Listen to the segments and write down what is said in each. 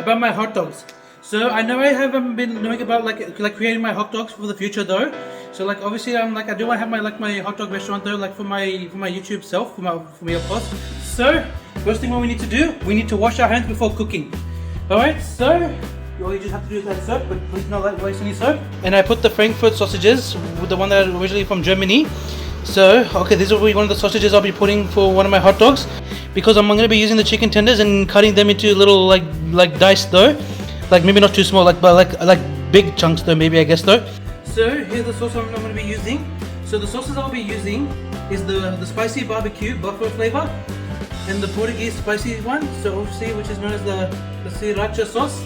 about my hot dogs. So I know I haven't been knowing about like creating my hot dogs for the future though. So like obviously I do want to have my hot dog restaurant though, like for my YouTube self, for me of course. So first thing what we need to do, we need to wash our hands before cooking. Alright, so all you just have to do is add soap, but please not waste any soap. And I put the Frankfurt sausages, with the one that are originally from Germany. So okay, this will be one of the sausages I'll be putting for one of my hot dogs, because I'm going to be using the chicken tenders and cutting them into little like dice though, like maybe not too small, but like big chunks though, maybe I guess though. So here's the sauce I'm going to be using. So the sauces I'll be using is the spicy barbecue buffalo flavor and the Portuguese spicy one, so obviously which is known as the sriracha sauce.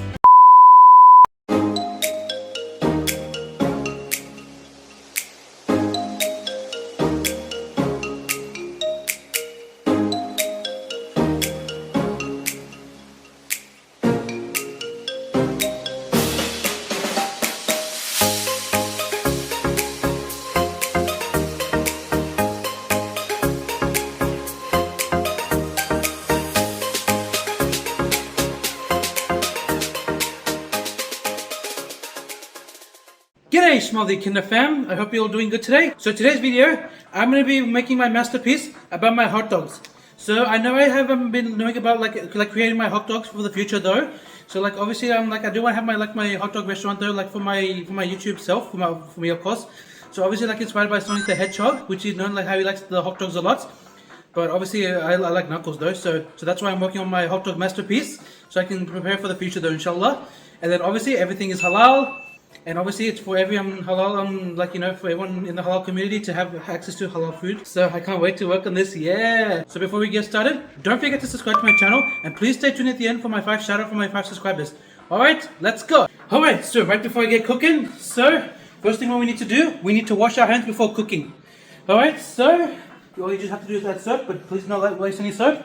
G'day Smiley Kinder fam, I hope you're all doing good today. So today's video, I'm going to be making my masterpiece about my hot dogs. So I know I haven't been knowing about like creating my hot dogs for the future though. So like obviously I do want to have my hot dog restaurant though, like for my YouTube self, for me of course. So obviously like inspired by Sonic the Hedgehog, which is known like how he likes the hot dogs a lot. But obviously I like Knuckles though, so that's why I'm working on my hot dog masterpiece, so I can prepare for the future though, inshallah. And then obviously everything is halal. And obviously it's for every halal, like, you know, for everyone in the halal community to have access to halal food. So I can't wait to work on this, yeah! So before we get started, don't forget to subscribe to my channel, and please stay tuned at the end for my 5 shout out for my 5 subscribers. Alright, let's go! Alright, so right before I get cooking, so first thing what we need to do, we need to wash our hands before cooking. Alright, so all you just have to do is add soap, but please not waste any soap.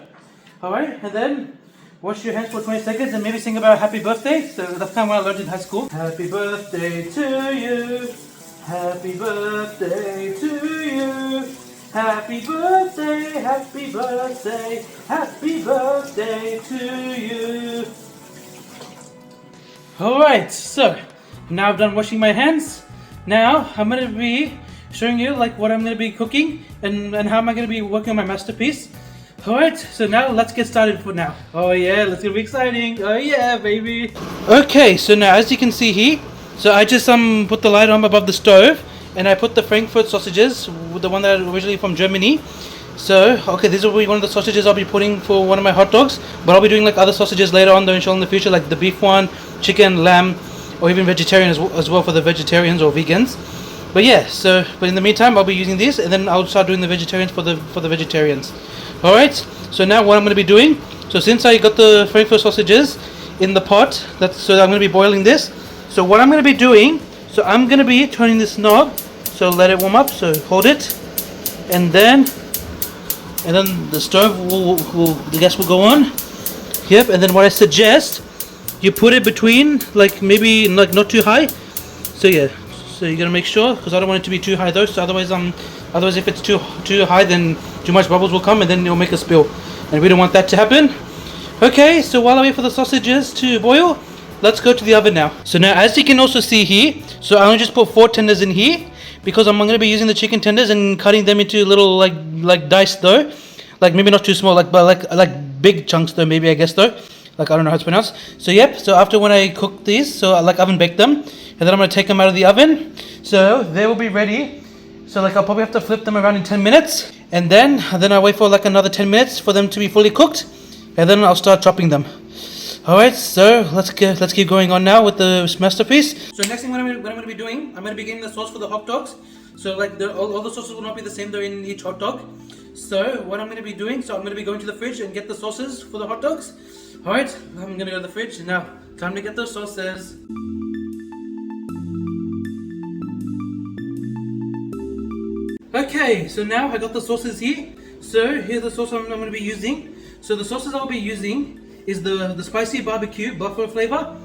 Alright, and then wash your hands for 20 seconds and maybe sing about happy birthday. So that's kind of what I learned in high school. Happy birthday to you. Happy birthday to you. Happy birthday, happy birthday, happy birthday to you. Alright, so now I've done washing my hands. Now I'm going to be showing you like what I'm going to be cooking and how am I going to be working on my masterpiece. Alright, so now let's get started for now. Oh yeah, let's get exciting. Oh yeah, baby. Okay, so now as you can see here, so I just put the light on above the stove and I put the Frankfurt sausages, with the one that are originally from Germany. So, okay, this will be one of the sausages I'll be putting for one of my hot dogs, but I'll be doing like other sausages later on though, inshallah, in the future, like the beef one, chicken, lamb, or even vegetarian as well for the vegetarians or vegans. But yeah, so but in the meantime I'll be using these and then I'll start doing the vegetarians for the vegetarians. Alright, so now what I'm going to be doing, so since I got the Frankfurt sausages in the pot, so I'm going to be boiling this. So what I'm going to be doing, so I'm going to be turning this knob, so let it warm up, so hold it, and then the stove the gas will go on. Yep, and then what I suggest, you put it between, like maybe like not too high. So yeah, so you're gonna make sure, because I don't want it to be too high though. So otherwise if it's too high, then too much bubbles will come and then it'll make a spill, and we don't want that to happen. Okay, so while I wait for the sausages to boil, let's go to the oven now. So now as you can also see here, so I only just put 4 tenders in here because I'm going to be using the chicken tenders and cutting them into little like dice though, like maybe not too small, but like big chunks though, maybe I guess though, like I don't know how it's pronounced. So yep, so after when I cook these, so I like oven bake them, and then I'm going to take them out of the oven, so they will be ready. So like I'll probably have to flip them around in 10 minutes, and then I wait for like another 10 minutes for them to be fully cooked, and then I'll start chopping them. Alright, so let's keep going on now with the masterpiece. So next thing what I'm going to be doing, I'm going to be getting the sauce for the hot dogs. So like all the sauces will not be the same though in each hot dog. So what I'm going to be doing, so I'm going to be going to the fridge and get the sauces for the hot dogs. Alright, I'm going to go to the fridge now. Time to get those sauces. Okay, so now I got the sauces here. So here's the sauce I'm going to be using. So the sauces I'll be using is the spicy barbecue buffalo flavor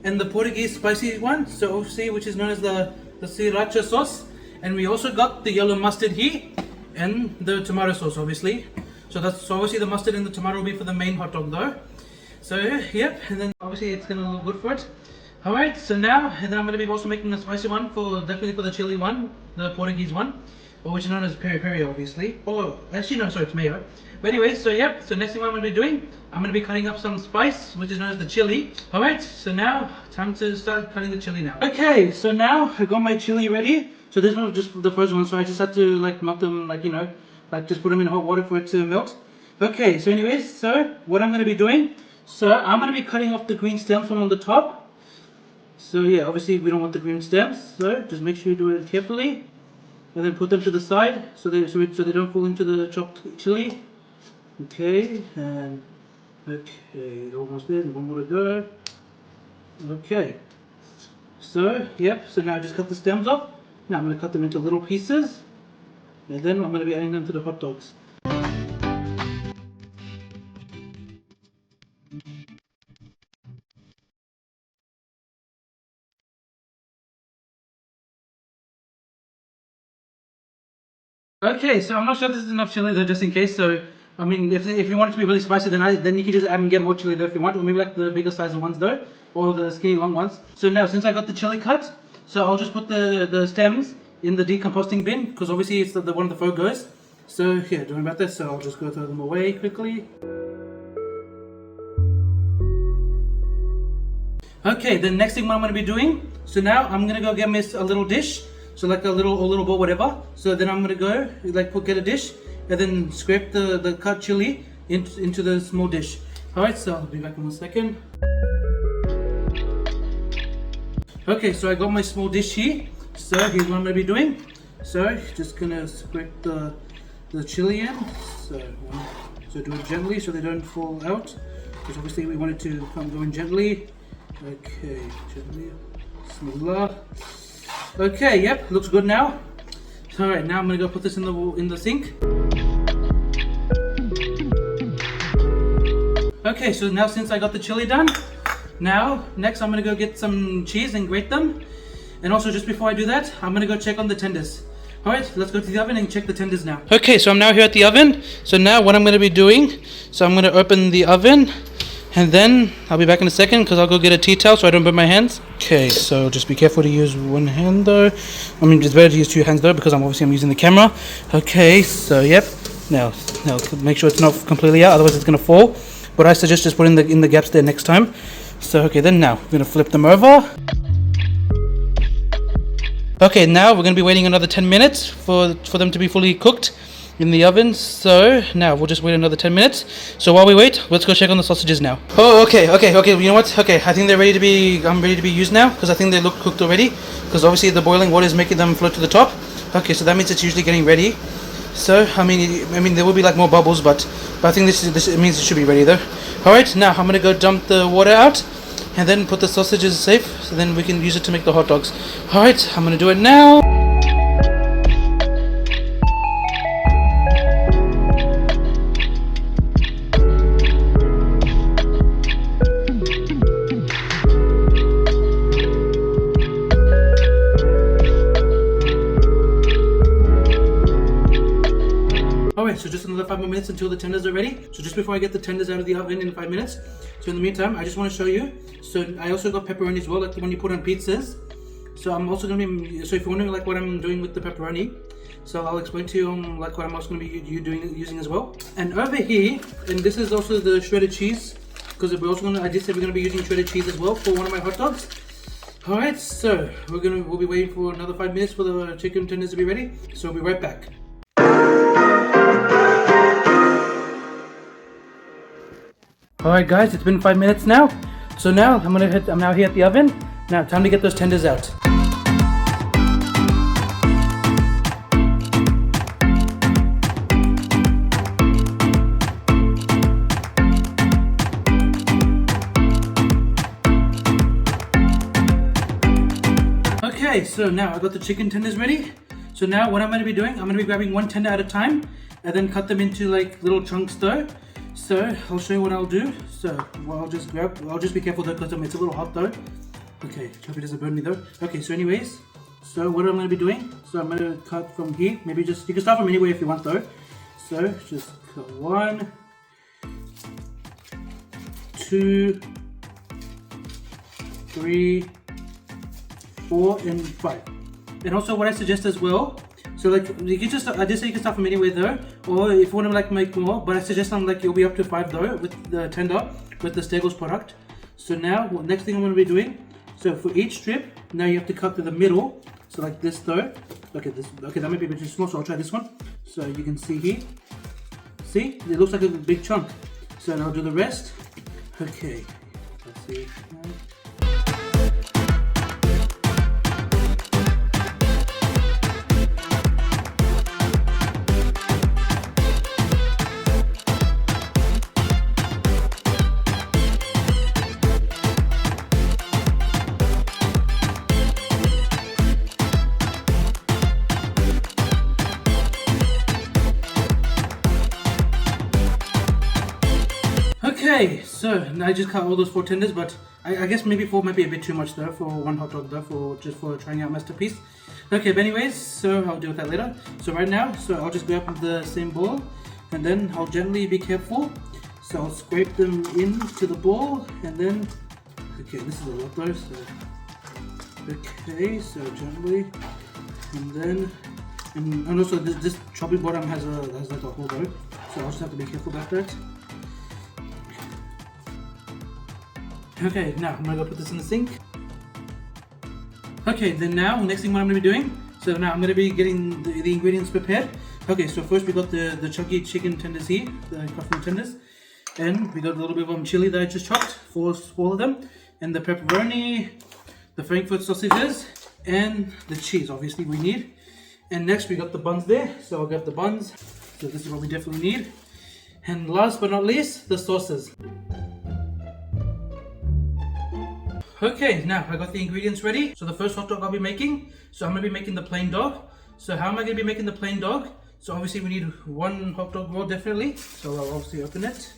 and the Portuguese spicy one, so obviously which is known as the sriracha sauce. And we also got the yellow mustard here and the tomato sauce obviously. So obviously the mustard and the tomato will be for the main hot dog though. So yep, and then obviously it's gonna look good for it. Alright, so now, and then I'm gonna be also making a spicy one definitely for the chili one, the Portuguese one, or which is known as peri peri obviously. Oh, actually no, sorry, it's mayo. But anyway, so yep, so next thing what I'm gonna be doing, I'm gonna be cutting up some spice, which is known as the chili. Alright, so now, time to start cutting the chili now. Okay, so now I got my chili ready. So this one was just the first one, so I just had to like melt them, like you know, like just put them in hot water for it to melt. Okay, so anyways, so what I'm gonna be doing, so I'm gonna be cutting off the green stems from on the top. So yeah, obviously we don't want the green stems, so just make sure you do it carefully. And then put them to the side so they don't fall into the chopped chili. Okay, and okay, almost there, one more to go. Okay. So, yep, so now I just cut the stems off. Now I'm going to cut them into little pieces. And then I'm going to be adding them to the hot dogs. Okay, so I'm not sure if this is enough chili though, just in case. So, I mean, if you want it to be really spicy, then you can just add and get more chili though if you want, or maybe like the bigger size ones though, or the skinny long ones. So now, since I got the chili cut, so I'll just put the stems in the decomposting bin, because obviously it's the one the fur goes. So yeah, don't worry about this. So I'll just go throw them away quickly. Okay, the next thing what I'm going to be doing, so now I'm going to go get me a little dish, so like a little bowl, whatever. So then I'm going to go, like get a dish, and then scrape the cut chili into the small dish. Alright, so I'll be back in 1 second. Okay, so I got my small dish here, so here's what I'm going to be doing. So, just going to scrape the chili in, so do it gently so they don't fall out, because obviously we want it to go in gently. Okay, gently. Bismillah. Okay, yep, looks good now. Alright, now I'm gonna go put this in the sink. Okay, so now since I got the chili done, now next I'm gonna go get some cheese and grate them. And also just before I do that, I'm gonna go check on the tenders. Alright, let's go to the oven and check the tenders now. Okay, so I'm now here at the oven. So now what I'm gonna be doing, so I'm gonna open the oven. And then I'll be back in a second because I'll go get a tea towel so I don't burn my hands. Okay, so just be careful to use one hand though. I mean, it's better to use two hands though because I'm using the camera. Okay, so yep. Now make sure it's not completely out, otherwise it's gonna fall. But I suggest just put in the gaps there next time. So okay, then now we're gonna flip them over. Okay, now we're gonna be waiting another 10 minutes for them to be fully cooked in the oven. So now we'll just wait another 10 minutes. So while we wait, let's go check on the sausages now. Oh, okay, you know what? Okay, I think they're ready to be used now because I think they look cooked already, because obviously the boiling water is making them float to the top. Okay, so that means it's usually getting ready. So I mean there will be like more bubbles, but I think this means it should be ready though. All right, now I'm gonna go dump the water out and then put the sausages safe so then we can use it to make the hot dogs. All right, I'm gonna do it now. Alright, so just another 5 more minutes until the tenders are ready. So just before I get the tenders out of the oven in 5 minutes, so in the meantime, I just want to show you. So I also got pepperoni as well, like the one you put on pizzas. So I'm also going to be, so if you're wondering like what I'm doing with the pepperoni, so I'll explain to you like what I'm also going to be using as well. And over here, and this is also the shredded cheese, because we're also going to, I just said we're going to be using shredded cheese as well for one of my hot dogs. Alright, so we'll be waiting for another 5 minutes for the chicken tenders to be ready. So we'll be right back. Alright guys, it's been 5 minutes now. So now I'm now here at the oven. Now time to get those tenders out. Okay, so now I've got the chicken tenders ready. So now what I'm going to be doing, I'm going to be grabbing one tender at a time and then cut them into like little chunks though. So I'll show you what I'll do. So what I'll just be careful though because it's a little hot though. Okay, hope it doesn't burn me though. Okay, so anyways, so what I'm going to be doing, so I'm going to cut from here. Maybe you can start from anywhere if you want though. So just cut 1, 2, 3, 4, and 5. And also what I suggest as well, so like you can just, I did say you can start from anywhere though, or if you want to like make more, but I suggest like you'll be up to 5 though with the tender, with the Steagles product. So now, next thing I'm going to be doing, so for each strip, now you have to cut to the middle, so like this though. Okay, that might be a bit too small, so I'll try this one. So you can see here, see, it looks like a big chunk. So now I'll do the rest. Okay, let's see. Okay, so now I just cut all those 4 tenders, but I guess maybe 4 might be a bit too much though for one hot dog though, just for trying out masterpiece. Okay, but anyways, so I'll deal with that later. So right now, so I'll just grab the same bowl, and then I'll gently be careful. So I'll scrape them into the bowl, and then, okay, this is a lot though, so, okay, so gently, and then, and also this chopping bottom has like a hole though, so I'll just have to be careful about that. Okay, now I'm gonna go put this in the sink. Okay, then now, next thing what I'm gonna be doing, so now I'm gonna be getting the ingredients prepared. Okay, so first we got the chunky chicken tenders here, the cut from the tenders. And we got a little bit of chili that I just chopped, for all of them. And the pepperoni, the Frankfurt sausages, and the cheese, obviously we need. And next we got the buns there, so I'll grab the buns. So this is what we definitely need. And last but not least, the sauces. Okay, now I got the ingredients ready. So the first hot dog I'll be making, so I'm going to be making the plain dog. So how am I going to be making the plain dog? So obviously we need 1 hot dog roll definitely. So I'll obviously open it.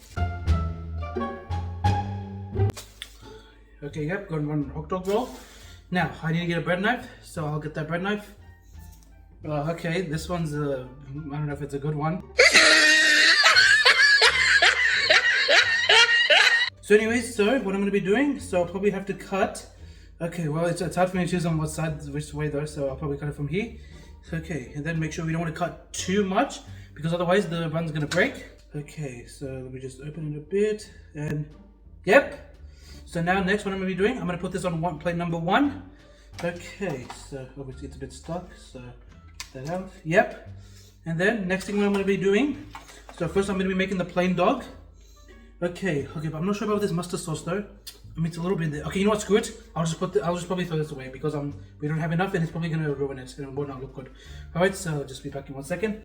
Okay, yep, got 1 hot dog roll. Now I need to get a bread knife, so I'll get that bread knife. Okay, this one's I don't know if it's a good one. So anyways, so what I'm going to be doing, so I'll probably have to cut. Okay, well it's hard for me to choose on what side, which way though, so I'll probably cut it from here. Okay, and then make sure we don't want to cut too much, because otherwise the bun's going to break. Okay, so let me just open it a bit, and yep. So now next what I'm going to be doing, I'm going to put this on plate number 1. Okay, so obviously it's a bit stuck, so get that out. Yep. And then next thing what I'm going to be doing, so first I'm going to be making the plain dog. Okay, but I'm not sure about this mustard sauce though. I mean, it's a little bit there. Okay, you know what? Screw it. I'll just probably throw this away because we don't have enough, and it's probably gonna ruin it, and it will not look good. All right, so I'll just be back in 1 second.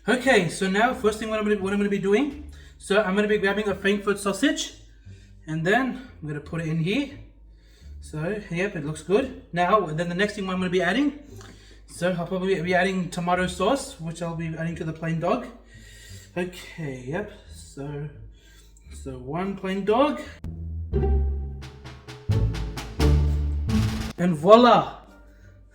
Okay, so now first thing what I'm gonna be doing. So I'm gonna be grabbing a Frankfurt sausage, and then I'm gonna put it in here. So yep, it looks good. Now, then the next thing what I'm gonna be adding. So I'll probably be adding tomato sauce, which I'll be adding to the plain dog. Okay, yep. So 1 plain dog, and voila!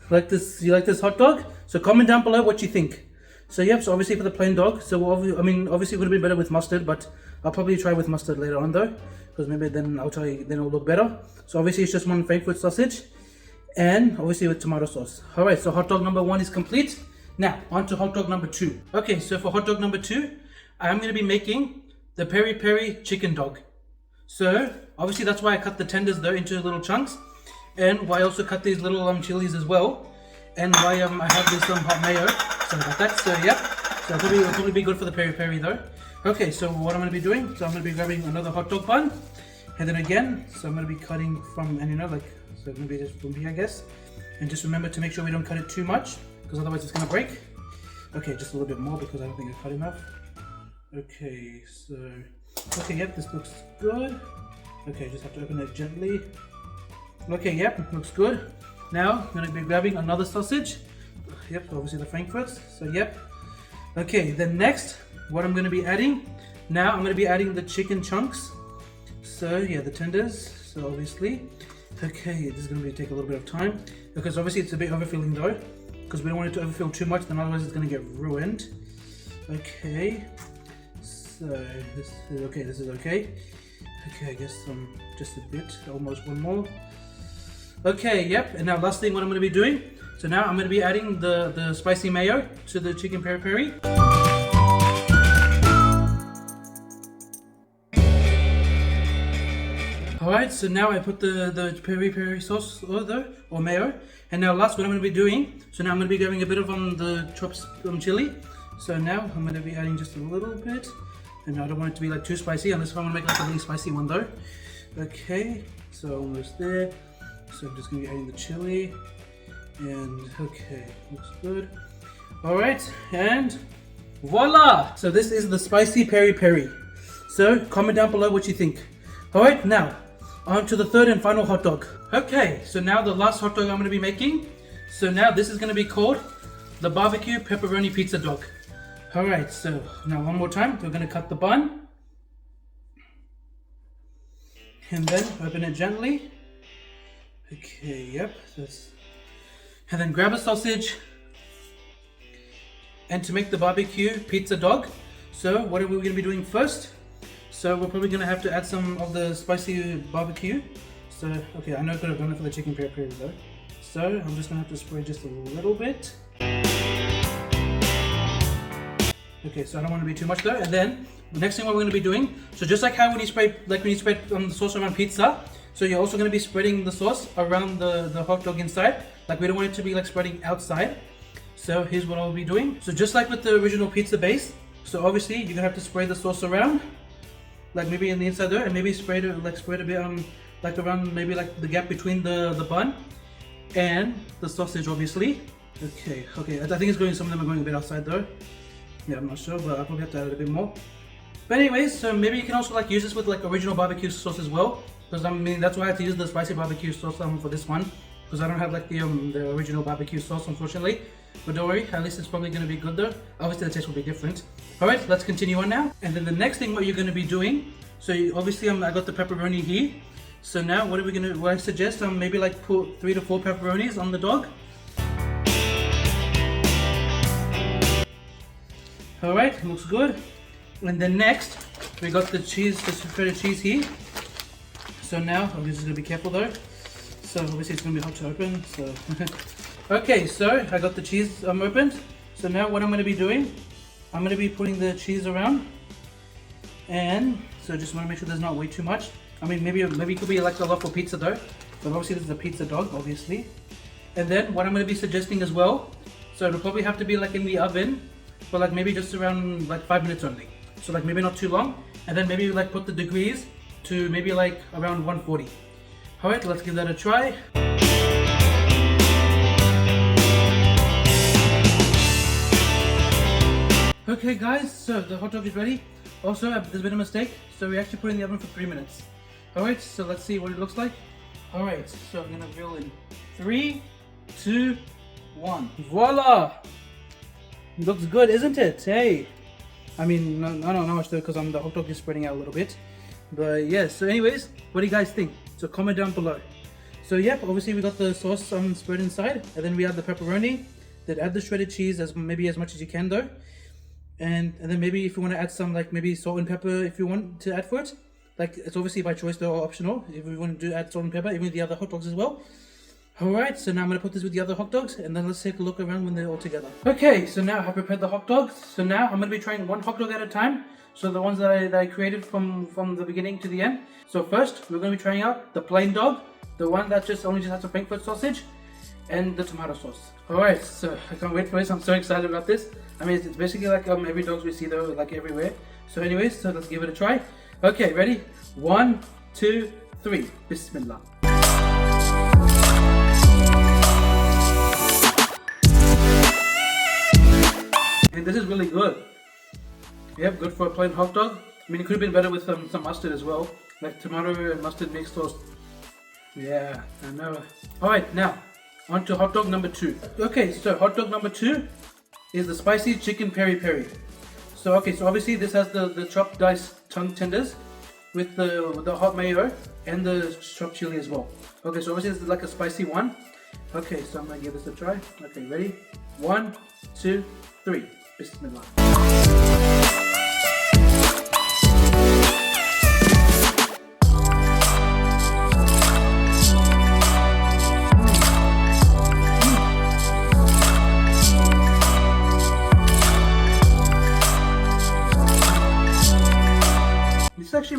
Like this? You like this hot dog? So comment down below what you think. So yep. So obviously for the plain dog, so obviously it would have been better with mustard, but I'll probably try with mustard later on though, because maybe then it'll look better. So obviously it's just 1 Frankfurt sausage, and obviously with tomato sauce. All right. So hot dog number 1 is complete. Now on to hot dog number 2. Okay. So for hot dog number 2, I'm going to be making the peri peri chicken dog. So obviously that's why I cut the tenders though into little chunks, and why I also cut these little chilies as well, and why I have this hot mayo. Sorry about that. So yep. So it'll probably be good for the peri peri though. Okay. So what I'm going to be doing? So I'm going to be grabbing another hot dog bun, and then again. So I'm going to be cutting from, and so maybe just from here I guess, and just remember to make sure we don't cut it too much, because otherwise it's going to break. Okay, just a little bit more because I don't think I cut enough. Okay, so, yep, this looks good. Okay, just have to open it gently. Okay, yep, looks good. Now, I'm going to be grabbing another sausage. Yep, obviously the Frankfurts, so yep. Okay, then next, what I'm going to be adding, now I'm going to be adding the chicken chunks. So, yeah, the tenders, so obviously. Okay, this is going to take a little bit of time, because obviously it's a bit overfilling though, because we don't want it to overfill too much, then otherwise it's going to get ruined. Okay. So this is okay. Okay, I guess just a bit, almost one more. Okay, yep, and now last thing what I'm going to be doing. So now I'm going to be adding the spicy mayo to the chicken peri peri. Alright, so now I put the peri peri sauce or mayo. And now last what I'm going to be doing, so now I'm going to be grabbing a bit of the chopped chili. So now I'm going to be adding just a little bit. And I don't want it to be like too spicy, unless if I want to make like a really spicy one though. Okay, so almost there. So I'm just going to be adding the chili. And okay, looks good. Alright, and voila! So this is the spicy peri peri. So comment down below what you think. Alright, now on to the third and final hot dog. Okay, so now the last hot dog I'm going to be making. So now this is going to be called the barbecue pepperoni pizza dog. Alright, so now one more time, we're going to cut the bun. And then open it gently. Okay, yep. And then grab a sausage. And to make the barbecue pizza dog, so what are we going to be doing first? So we're probably going to have to add some of the spicy barbecue. So, okay, I know I could have done it for the chicken peri peri though. So I'm just going to have to spray just a little bit. Okay, so I don't want to be too much though. And then the next thing what we're going to be doing, so just like how when you spread the sauce around pizza, so you're also going to be spreading the sauce around the hot dog inside. Like we don't want it to be like spreading outside. So here's what I'll be doing. So just like with the original pizza base, so obviously you're gonna have to spray the sauce around, like maybe in the inside there, and maybe spray it a bit like around maybe like the gap between the bun and the sausage, obviously. Okay, I think it's going. Some of them are going a bit outside though. Yeah, I'm not sure, but I'll probably have to add a bit more. But anyways, so maybe you can also like use this with like original barbecue sauce as well, because I mean that's why I had to use the spicy barbecue sauce for this one, because I don't have like the original barbecue sauce unfortunately. But don't worry, at least it's probably going to be good though. Obviously the taste will be different. Alright, let's continue on now. And then the next thing what you're going to be doing, so obviously I got the pepperoni here. So now what are we going to, what I suggest, maybe like put 3 to 4 pepperonis on the dog. Alright, looks good. And then next, we got the cheese, the shredded cheese here. So now, I'm just going to be careful though. So obviously it's going to be hard to open, so... Okay, so I got the cheese opened. So now what I'm going to be doing, I'm going to be putting the cheese around. And so just want to make sure there's not way too much. I mean, maybe it could be like a lot for pizza dough, but obviously this is a pizza dog, obviously. And then what I'm going to be suggesting as well, so it'll probably have to be like in the oven for like maybe just around like 5 minutes only. So like maybe not too long. And then maybe like put the degrees to maybe like around 140. Alright, let's give that a try. Okay guys, so the hot dog is ready. Also, there's been a mistake, so we actually put it in the oven for 3 minutes. Alright, so let's see what it looks like. Alright, so I'm gonna reel in 3, 2, 1. Voila! It looks good, isn't it? Hey! I mean, I don't know much though, because the hot dog is spreading out a little bit. But yeah, so anyways, what do you guys think? So comment down below. So yep, obviously we got the sauce spread inside, and then we add the pepperoni. Then add the shredded cheese as much as you can though. And then maybe if you want to add some like maybe salt and pepper if you want to add for it. Like it's obviously by choice though, or optional. If you want to add salt and pepper, even with the other hot dogs as well. Alright, so now I'm going to put this with the other hot dogs and then let's take a look around when they're all together. Okay, so now I have prepared the hot dogs. So now I'm going to be trying one hot dog at a time. So the ones that I created from the beginning to the end. So first, we're going to be trying out the plain dog. The one that only just has a Frankfurt sausage. And the tomato sauce. Alright, so I can't wait for this. I'm so excited about this. I mean, it's basically like every dogs we see though, like everywhere. So anyways, so let's give it a try. Okay, ready? 1, 2, 3. Bismillah. And this is really good. Yep, good for a plain hot dog. I mean, it could have been better with some mustard as well. Like tomato and mustard mixed toast. Yeah, I know. Alright, now, on to hot dog number 2. Okay, so hot dog number 2 is the spicy chicken peri peri. So okay, so obviously this has the chopped diced tongue tenders with the hot mayo and the chopped chili as well. Okay, so obviously this is like a spicy one. Okay, so I'm gonna give this a try. Okay, ready? 1, 2, 3. Bismillah.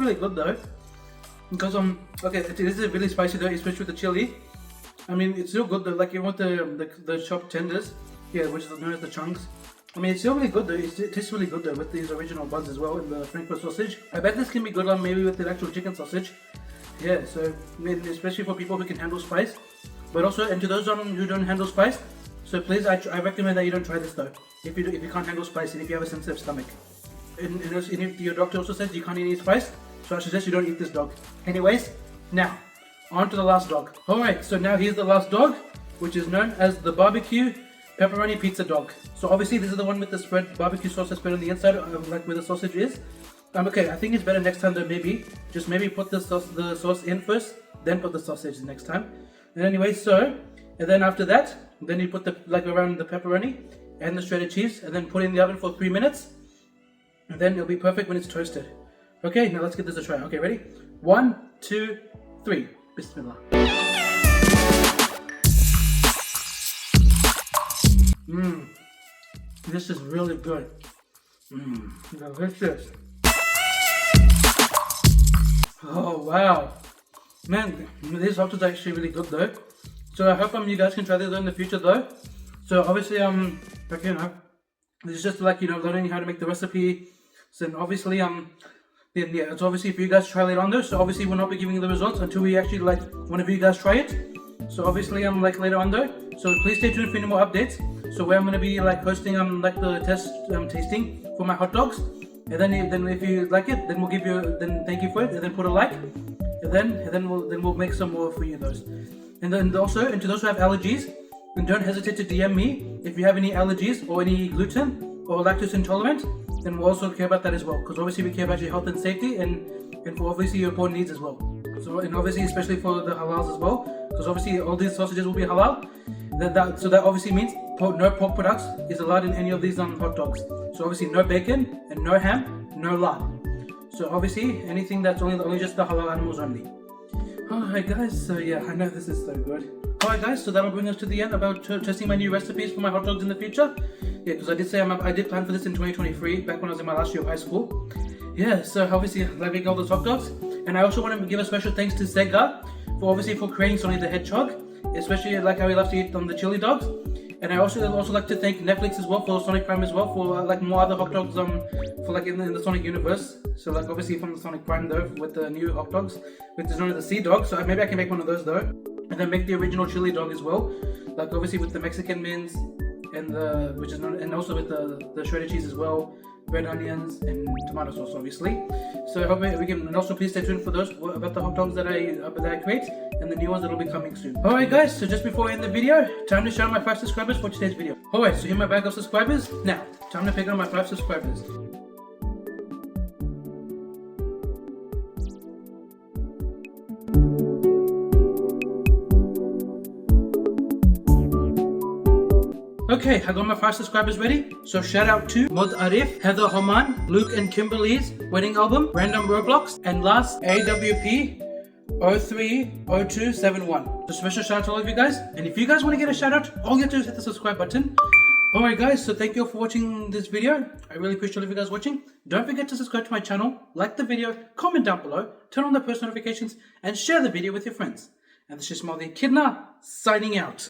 really good though. Because okay, it is really spicy though, especially with the chili. I mean, it's still good though. Like you want the chopped tenders, yeah, which is known as the chunks. I mean, it's still really good though. It tastes really good though with these original buns as well and the Frankfurt sausage. I bet this can be good on maybe with the actual chicken sausage. Yeah, so I mean, especially for people who can handle spice. But also, and to those who don't handle spice, so please, I recommend that you don't try this though. If you can't handle spice and if you have a sensitive stomach. And if your doctor also says you can't eat any spice, so I suggest you don't eat this dog. Anyways, now, on to the last dog. Alright, so now here's the last dog, which is known as the barbecue pepperoni pizza dog. So obviously this is the one with the spread barbecue sauce that's spread on the inside, like where the sausage is. Okay, I think it's better next time though, maybe put the sauce in first, then put the sausage next time. And anyway, so, and then after that, then you put around the pepperoni and the shredded cheese, and then put it in the oven for 3 minutes. And then it'll be perfect when it's toasted. Okay, now let's give this a try. Okay, ready? 1, 2, 3. Bismillah. This is really good. Delicious. Oh wow. Man, this hot dog is actually really good though. So I hope you guys can try this in the future though. So obviously this is just learning how to make the recipe. So obviously then yeah, it's obviously if you guys try later on though. So obviously we'll not be giving you the results until we actually whenever you guys try it. So obviously later on though. So please stay tuned for any more updates. So where I'm gonna be hosting the test tasting for my hot dogs. And then if you like it, then we'll give you thank you for it, and then put a like. And then we'll make some more for you those. And then also, and to those who have allergies, then don't hesitate to DM me if you have any allergies or any gluten or lactose intolerant. Then we'll also care about that as well, because obviously we care about your health and safety, and for obviously your important needs as well. So and obviously especially for the halals as well, because obviously all these sausages will be halal. So that obviously means no pork products is allowed in any of these hot dogs. So obviously no bacon and no ham, no lard. So obviously anything that's only just the halal animals only. Alright guys, so yeah, I know this is so good. Alright guys, so that'll bring us to the end about testing my new recipes for my hot dogs in the future. Yeah, because I did say I did plan for this in 2023, back when I was in my last year of high school. Yeah, so obviously like making all those hot dogs. And I also want to give a special thanks to Sega for creating Sonic the Hedgehog, especially like how he loves to eat the chili dogs. And I also like to thank Netflix as well for Sonic Prime as well for more other hot dogs for in the Sonic universe. So obviously from the Sonic Prime though with the new hot dogs, which is known as the Sea Dog. So maybe I can make one of those though, and then make the original chili dog as well. Obviously with the Mexican mince and and also with the shredded cheese as well, red onions and tomato sauce obviously. So I hope we can, and also please stay tuned for those about the hot dogs that I create and the new ones that will be coming soon. Alright guys, so just before I end the video, time to shout out my 5 subscribers for today's video. Alright, so here my bag of subscribers. Now, time to pick out my 5 subscribers. Okay, I got my 5 subscribers ready. So shout out to Mod Arif, Heather Homan, Luke and Kimberly's wedding album, Random Roblox, and last AWP 030271. So special shout out to all of you guys. And if you guys want to get a shout out, all you have to do is hit the subscribe button. Alright guys, so thank you all for watching this video. I really appreciate all of you guys watching. Don't forget to subscribe to my channel, like the video, comment down below, turn on the post notifications, and share the video with your friends. And this is Ismaeel the Echidna, signing out.